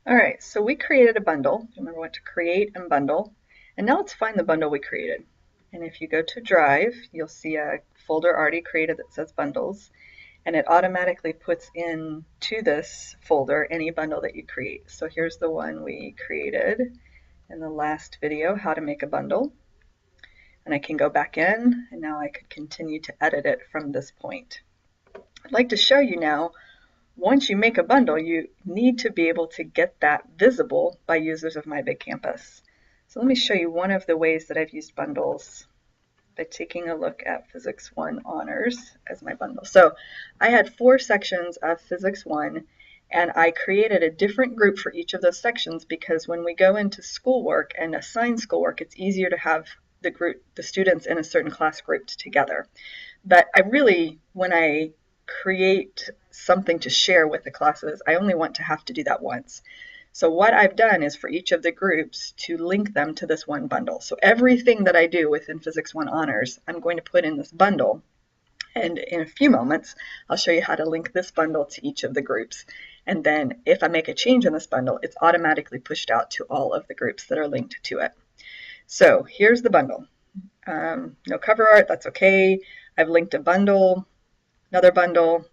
All right, so we created a bundle. Remember, we went to create and bundle. And now let's find the bundle we created. And if you go to Drive, you'll see a folder already created that says bundles. And it automatically puts in to this folder any bundle that you create. So here's the one we created in the last video, how to make a bundle. And I can go back in, and now I could continue to edit it from this point. I'd like to show you now, once you make a bundle, you need to be able to get that visible by users of MyBigCampus. So let me show you one of the ways that I've used bundles by taking a look at Physics 1 Honors as my bundle. So I had 4 sections of Physics 1, and I created a different group for each of those sections because when we go into schoolwork and assign schoolwork, it's easier to have the students in a certain class grouped together. But I really, when I create something to share with the classes, I only want to have to do that once. So what I've done is for each of the groups to link them to this one bundle. So everything that I do within Physics 1 Honors, I'm going to put in this bundle. And in a few moments, I'll show you how to link this bundle to each of the groups. And then if I make a change in this bundle, it's automatically pushed out to all of the groups that are linked to it. So here's the bundle. No cover art, that's okay. I've linked a bundle, another bundle.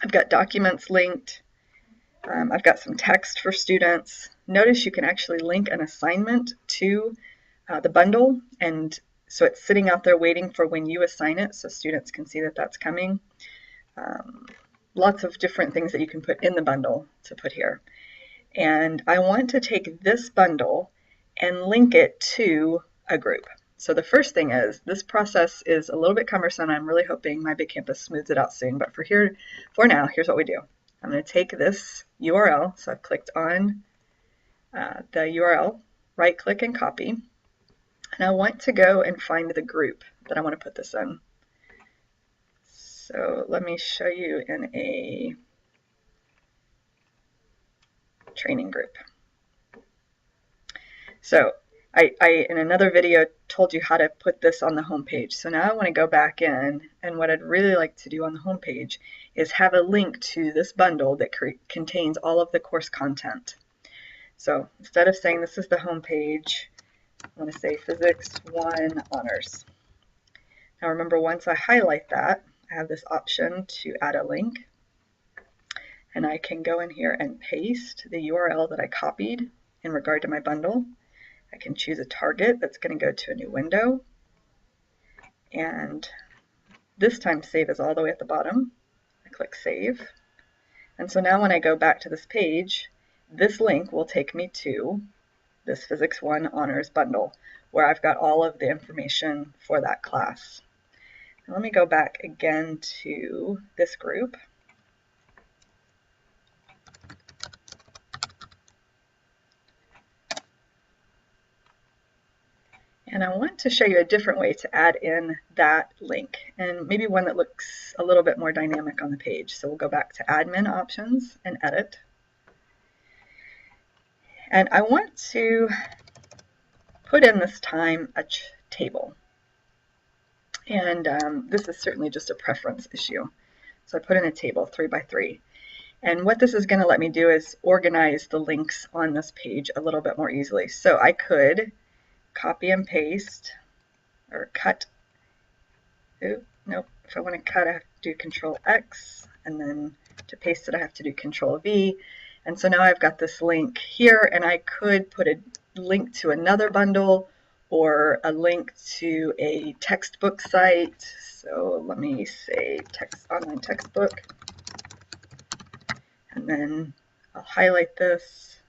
I've got documents linked. I've got some text for students. Notice you can actually link an assignment to the bundle, and so it's sitting out there waiting for when you assign it so students can see that that's coming. Lots of different things that you can put in the bundle to put here. And I want to take this bundle and link it to a group. So the first thing is, this process is a little bit cumbersome. I'm really hoping MyBigCampus smooths it out soon, but for now, here's what we do. I'm going to take this URL, so I've clicked on the URL, right click and copy, and I want to go and find the group that I want to put this in. So let me show you in a training group. So I in another video told you how to put this on the home page. So now I want to go back in, and what I'd really like to do on the home page is have a link to this bundle that contains all of the course content. So instead of saying this is the home page, I'm going to say Physics 1 Honors. Now remember, once I highlight that, I have this option to add a link, and I can go in here and paste the URL that I copied in regard to my bundle. I can choose a target that's going to go to a new window, and this time save is all the way at the bottom. I click save, and so now when I go back to this page, this link will take me to this Physics 1 Honors bundle where I've got all of the information for that class. Now let me go back again to this group. And I want to show you a different way to add in that link, and maybe one that looks a little bit more dynamic on the page. So we'll go back to Admin Options and Edit. And I want to put in this time a table. And this is certainly just a preference issue. So I put in a table 3 by 3. And what this is going to let me do is organize the links on this page a little bit more easily. So I could copy and paste, or cut. Nope. If I want to cut, I have to do Control X, and then to paste it, I have to do Control V. And so now I've got this link here, and I could put a link to another bundle or a link to a textbook site. So let me say online textbook, and then I'll highlight this,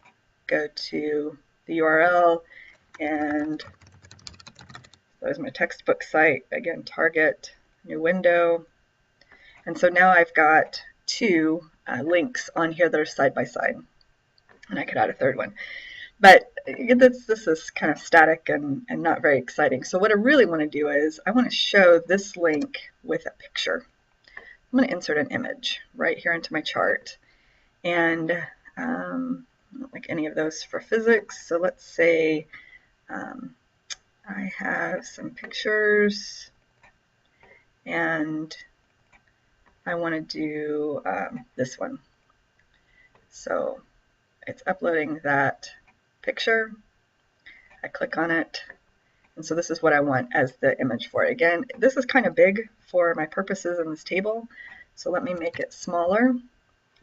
go to the URL, and there's my textbook site. Again, target, new window. And so now I've got 2 links on here that are side by side. And I could add a third one. But this is kind of static and not very exciting. So what I really want to do is I want to show this link with a picture. I'm going to insert an image right here into my chart. And I don't like any of those for physics. So let's say I have some pictures, and I want to do this one. So it's uploading that picture. I click on it, and so this is what I want as the image for it. Again, this is kind of big for my purposes in this table, so let me make it smaller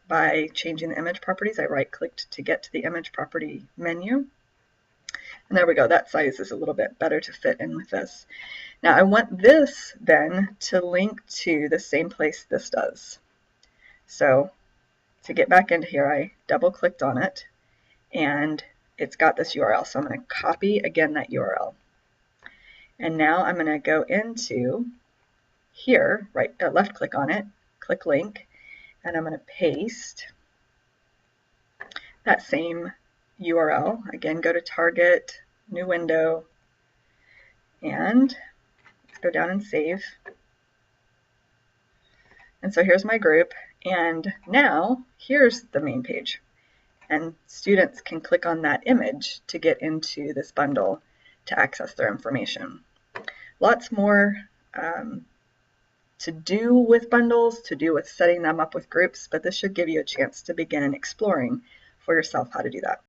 by changing the image properties. I right-clicked to get to the image property menu. And there we go, that size is a little bit better to fit in with this. Now I want this then to link to the same place this does. So to get back into here, I double-clicked on it, and it's got this URL. So I'm going to copy again that URL. And now I'm going to go into here, left-click on it, click link, and I'm going to paste that same URL. Again, go to Target, new window, and let's go down and save. And so here's my group, and now here's the main page. And students can click on that image to get into this bundle to access their information. Lots more to do with bundles, to do with setting them up with groups, but this should give you a chance to begin exploring for yourself how to do that.